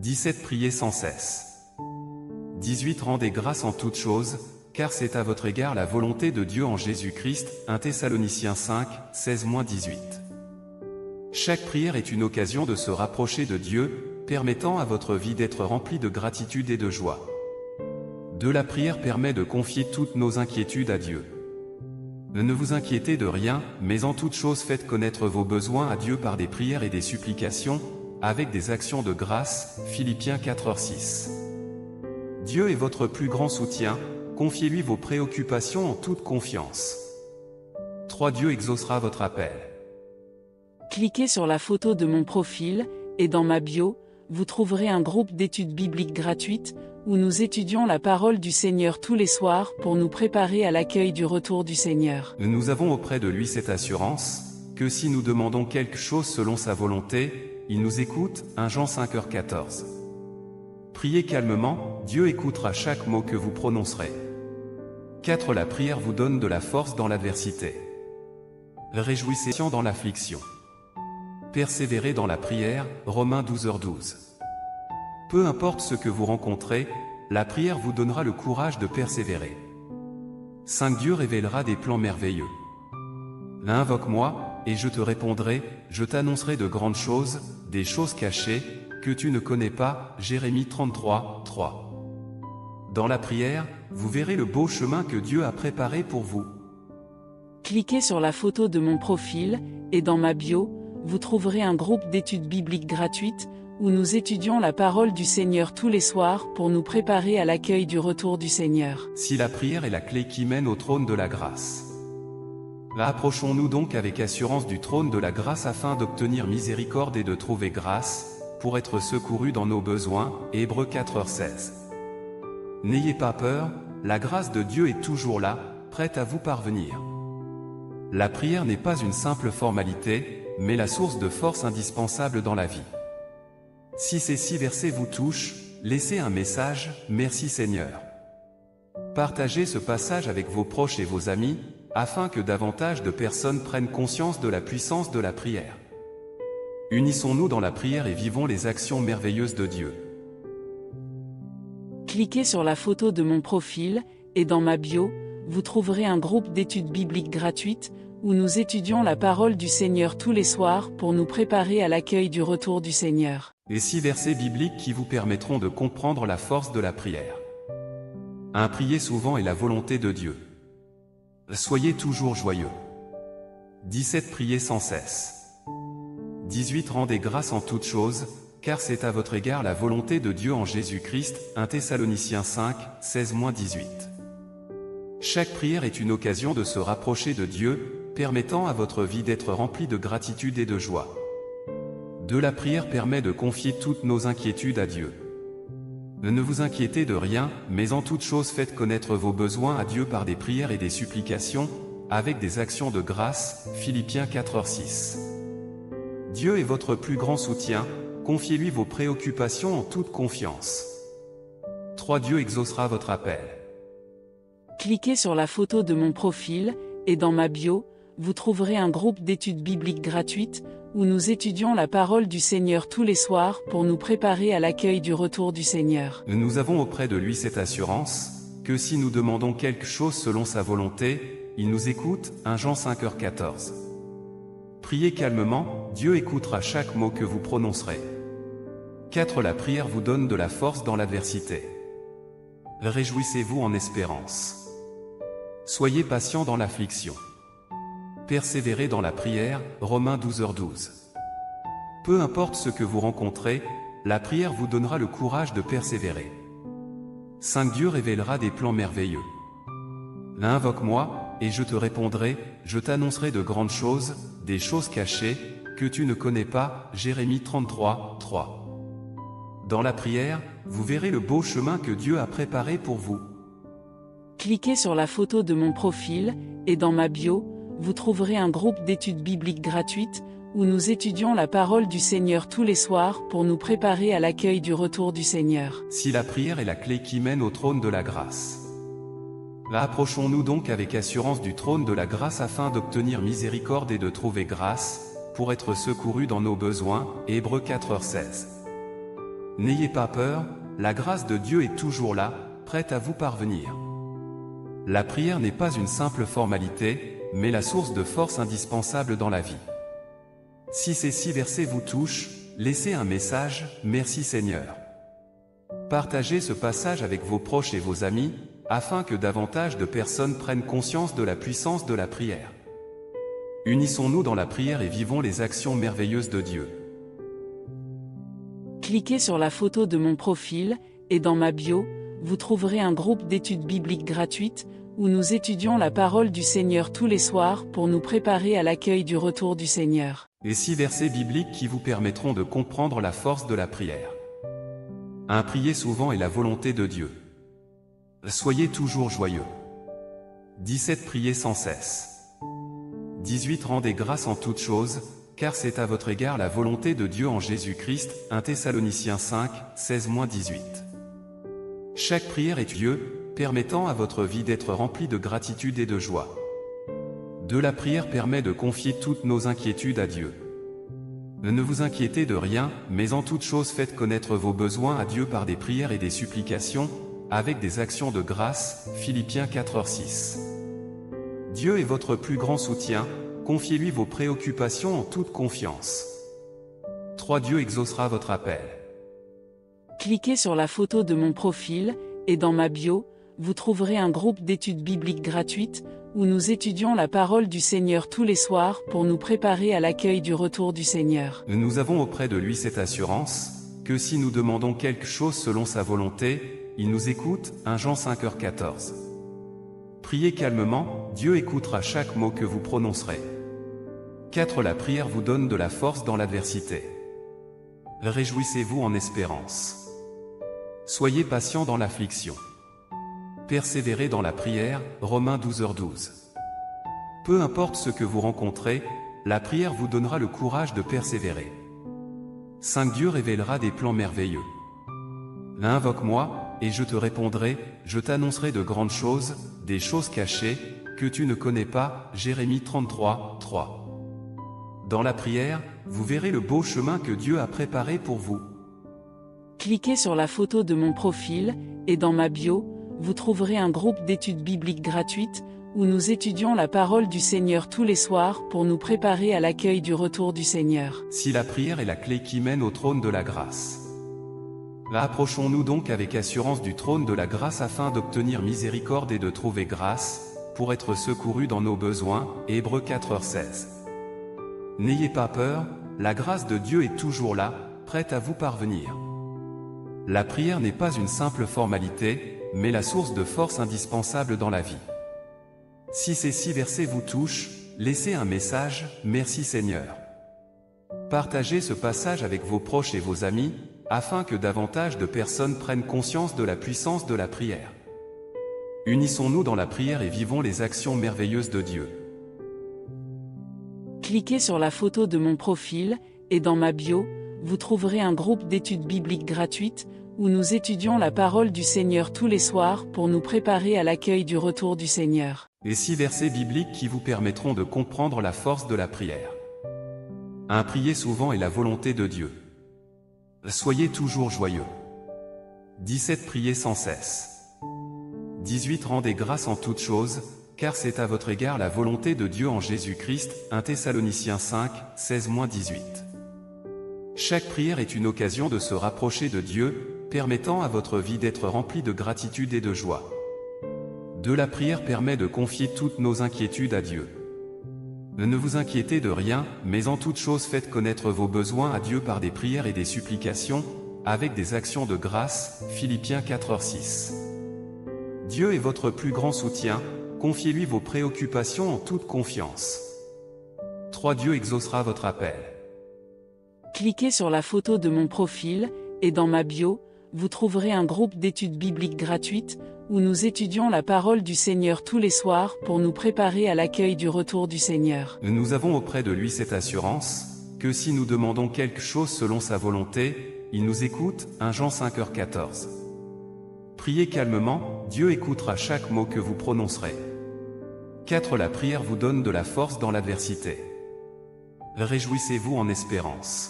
17 Priez sans cesse. 18 Rendez grâce en toutes choses, car c'est à votre égard la volonté de Dieu en Jésus-Christ. 1 Thessaloniciens 5, 16-18. Chaque prière est une occasion de se rapprocher de Dieu, permettant à votre vie d'être remplie de gratitude et de joie. La prière permet de confier toutes nos inquiétudes à Dieu. Ne vous inquiétez de rien, mais en toute chose faites connaître vos besoins à Dieu par des prières et des supplications, avec des actions de grâce. Philippiens 4:6. Dieu est votre plus grand soutien, confiez-lui vos préoccupations en toute confiance. 3 Dieu exaucera votre appel. Cliquez sur la photo de mon profil, et dans ma bio, vous trouverez un groupe d'études bibliques gratuites, où nous étudions la parole du Seigneur tous les soirs pour nous préparer à l'accueil du retour du Seigneur. Nous avons auprès de lui cette assurance, que si nous demandons quelque chose selon sa volonté, il nous écoute. 1 Jean 5h14. Priez calmement, Dieu écoutera chaque mot que vous prononcerez. 4 La prière vous donne de la force dans l'adversité. Réjouissez-vous dans l'affliction. Persévérez dans la prière. Romains 12h12. Peu importe ce que vous rencontrez, la prière vous donnera le courage de persévérer. 5 Dieu révélera des plans merveilleux. Invoque-moi, et je te répondrai, je t'annoncerai de grandes choses, des choses cachées, que tu ne connais pas. Jérémie 33, 3. Dans la prière, vous verrez le beau chemin que Dieu a préparé pour vous. Cliquez sur la photo de mon profil, et dans ma bio, vous trouverez un groupe d'études bibliques gratuites, où nous étudions la parole du Seigneur tous les soirs pour nous préparer à l'accueil du retour du Seigneur. Si la prière est la clé qui mène au trône de la grâce. Approchons-nous donc avec assurance du trône de la grâce afin d'obtenir miséricorde et de trouver grâce, pour être secourus dans nos besoins. Hébreux 4h16. N'ayez pas peur, la grâce de Dieu est toujours là, prête à vous parvenir. La prière n'est pas une simple formalité, mais la source de force indispensable dans la vie. Si ces 6 versets vous touchent, laissez un message, merci Seigneur. Partagez ce passage avec vos proches et vos amis, afin que davantage de personnes prennent conscience de la puissance de la prière. Unissons-nous dans la prière et vivons les actions merveilleuses de Dieu. Cliquez sur la photo de mon profil, et dans ma bio, vous trouverez un groupe d'études bibliques gratuites, où nous étudions la parole du Seigneur tous les soirs pour nous préparer à l'accueil du retour du Seigneur. Les 6 versets bibliques qui vous permettront de comprendre la force de la prière. Prier souvent est la volonté de Dieu. Soyez toujours joyeux. 17 Priez sans cesse. 18 Rendez grâce en toutes choses, car c'est à votre égard la volonté de Dieu en Jésus-Christ. 1 Thessaloniciens 5, 16-18. Chaque prière est une occasion de se rapprocher de Dieu, permettant à votre vie d'être remplie de gratitude et de joie. La prière permet de confier toutes nos inquiétudes à Dieu. Ne vous inquiétez de rien, mais en toute chose faites connaître vos besoins à Dieu par des prières et des supplications, avec des actions de grâce. Philippiens 4h6. Dieu est votre plus grand soutien, confiez-lui vos préoccupations en toute confiance. 3 Dieu exaucera votre appel. Cliquez sur la photo de mon profil, et dans ma bio, vous trouverez un groupe d'études bibliques gratuites, où nous étudions la parole du Seigneur tous les soirs pour nous préparer à l'accueil du retour du Seigneur. Nous avons auprès de lui cette assurance, que si nous demandons quelque chose selon sa volonté, il nous écoute. 1 Jean 5h14. Priez calmement, Dieu écoutera chaque mot que vous prononcerez. 4 La prière vous donne de la force dans l'adversité. Réjouissez-vous en espérance. Soyez patient dans l'affliction. Persévérez dans la prière. Romains 12h12. Peu importe ce que vous rencontrez, la prière vous donnera le courage de persévérer. 5 Dieu révélera des plans merveilleux. Invoque-moi, et je te répondrai, je t'annoncerai de grandes choses, des choses cachées, que tu ne connais pas. Jérémie 33, 3. Dans la prière, vous verrez le beau chemin que Dieu a préparé pour vous. Cliquez sur la photo de mon profil, et dans ma bio, vous trouverez un groupe d'études bibliques gratuites, où nous étudions la parole du Seigneur tous les soirs pour nous préparer à l'accueil du retour du Seigneur. Si la prière est la clé qui mène au trône de la grâce. Approchons-nous donc avec assurance du trône de la grâce afin d'obtenir miséricorde et de trouver grâce, pour être secourus dans nos besoins. Hébreux 4h16. N'ayez pas peur, la grâce de Dieu est toujours là, prête à vous parvenir. La prière n'est pas une simple formalité, mais la source de force indispensable dans la vie. Si ces 6 versets vous touchent, laissez un message, merci Seigneur. Partagez ce passage avec vos proches et vos amis, afin que davantage de personnes prennent conscience de la puissance de la prière. Unissons-nous dans la prière et vivons les actions merveilleuses de Dieu. Cliquez sur la photo de mon profil, et dans ma bio, vous trouverez un groupe d'études bibliques gratuites, où nous étudions la parole du Seigneur tous les soirs pour nous préparer à l'accueil du retour du Seigneur. Et 6 versets bibliques qui vous permettront de comprendre la force de la prière. 1. Prier souvent est la volonté de Dieu. Soyez toujours joyeux. 17. Priez sans cesse. 18. Rendez grâce en toutes choses, car c'est à votre égard la volonté de Dieu en Jésus-Christ. 1 Thessaloniciens 5, 16-18. Chaque prière est Dieu, permettant à votre vie d'être remplie de gratitude et de joie. 2. La prière permet de confier toutes nos inquiétudes à Dieu. Ne vous inquiétez de rien, mais en toute chose faites connaître vos besoins à Dieu par des prières et des supplications, avec des actions de grâce. Philippiens 4:6. Dieu est votre plus grand soutien, confiez-lui vos préoccupations en toute confiance. 3. Dieu exaucera votre appel. Cliquez sur la photo de mon profil, et dans ma bio, vous trouverez un groupe d'études bibliques gratuites, où nous étudions la parole du Seigneur tous les soirs pour nous préparer à l'accueil du retour du Seigneur. Nous avons auprès de lui cette assurance, que si nous demandons quelque chose selon sa volonté, il nous écoute. 1 Jean 5h14. Priez calmement, Dieu écoutera chaque mot que vous prononcerez. 4. La prière vous donne de la force dans l'adversité. Réjouissez-vous en espérance. Soyez patient dans l'affliction. Persévérez dans la prière. Romains 12h12. Peu importe ce que vous rencontrez, la prière vous donnera le courage de persévérer. 5. Dieu révélera des plans merveilleux. Invoque-moi, et je te répondrai, je t'annoncerai de grandes choses, des choses cachées, que tu ne connais pas. Jérémie 33, 3. Dans la prière, vous verrez le beau chemin que Dieu a préparé pour vous. Cliquez sur la photo de mon profil, et dans ma bio, vous trouverez un groupe d'études bibliques gratuites, où nous étudions la parole du Seigneur tous les soirs pour nous préparer à l'accueil du retour du Seigneur. Si la prière est la clé qui mène au trône de la grâce. Approchons-nous donc avec assurance du trône de la grâce afin d'obtenir miséricorde et de trouver grâce, pour être secourus dans nos besoins. Hébreux 4h16. N'ayez pas peur, la grâce de Dieu est toujours là, prête à vous parvenir. La prière n'est pas une simple formalité, mais la source de force indispensable dans la vie. Si ces 6 versets vous touchent, laissez un message, merci Seigneur. Partagez ce passage avec vos proches et vos amis, afin que davantage de personnes prennent conscience de la puissance de la prière. Unissons-nous dans la prière et vivons les actions merveilleuses de Dieu. Cliquez sur la photo de mon profil, et dans ma bio, vous trouverez un groupe d'études bibliques gratuites, où nous étudions la parole du Seigneur tous les soirs pour nous préparer à l'accueil du retour du Seigneur. Et 6 versets bibliques qui vous permettront de comprendre la force de la prière. 1. Prier souvent est la volonté de Dieu. Soyez toujours joyeux. 17. Priez sans cesse. 18. Rendez grâce en toutes choses, car c'est à votre égard la volonté de Dieu en Jésus-Christ. 1 Thessaloniciens 5, 16-18. Chaque prière est une occasion de se rapprocher de Dieu, permettant à votre vie d'être remplie de gratitude et de joie. 2. La prière permet de confier toutes nos inquiétudes à Dieu. Ne vous inquiétez de rien, mais en toute chose faites connaître vos besoins à Dieu par des prières et des supplications, avec des actions de grâce. Philippiens 4h6. Dieu est votre plus grand soutien, confiez-lui vos préoccupations en toute confiance. 3. Dieu exaucera votre appel. Cliquez sur la photo de mon profil, et dans ma bio, vous trouverez un groupe d'études bibliques gratuites, où nous étudions la parole du Seigneur tous les soirs pour nous préparer à l'accueil du retour du Seigneur. Nous avons auprès de lui cette assurance, que si nous demandons quelque chose selon sa volonté, il nous écoute. 1 Jean 5h14. Priez calmement, Dieu écoutera chaque mot que vous prononcerez. 4. La prière vous donne de la force dans l'adversité. Réjouissez-vous en espérance.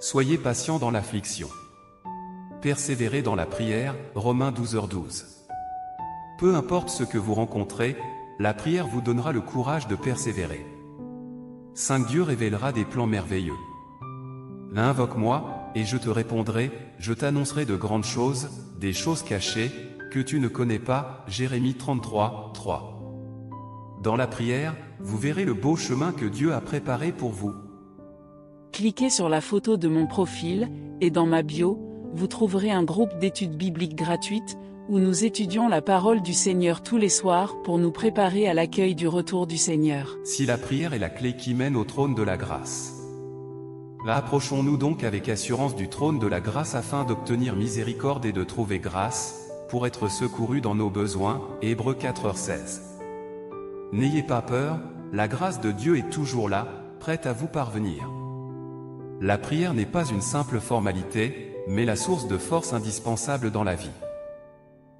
Soyez patient dans l'affliction. Persévérez dans la prière, Romains 12h12. Peu importe ce que vous rencontrez, la prière vous donnera le courage de persévérer. 5. Dieu révélera des plans merveilleux. Invoque-moi, et je te répondrai, je t'annoncerai de grandes choses, des choses cachées, que tu ne connais pas. Jérémie 33, 3. Dans la prière, vous verrez le beau chemin que Dieu a préparé pour vous. Cliquez sur la photo de mon profil, et dans ma bio, vous trouverez un groupe d'études bibliques gratuites, où nous étudions la parole du Seigneur tous les soirs pour nous préparer à l'accueil du retour du Seigneur. Si la prière est la clé qui mène au trône de la grâce. Approchons-nous donc avec assurance du trône de la grâce afin d'obtenir miséricorde et de trouver grâce, pour être secourus dans nos besoins. Hébreux 4h16. N'ayez pas peur, la grâce de Dieu est toujours là, prête à vous parvenir. La prière n'est pas une simple formalité, mais la source de force indispensable dans la vie.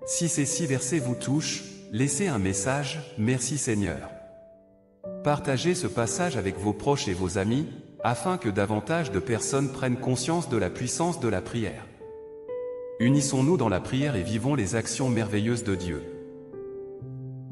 Si ces 6 versets vous touchent, laissez un message, merci Seigneur. Partagez ce passage avec vos proches et vos amis, afin que davantage de personnes prennent conscience de la puissance de la prière. Unissons-nous dans la prière et vivons les actions merveilleuses de Dieu.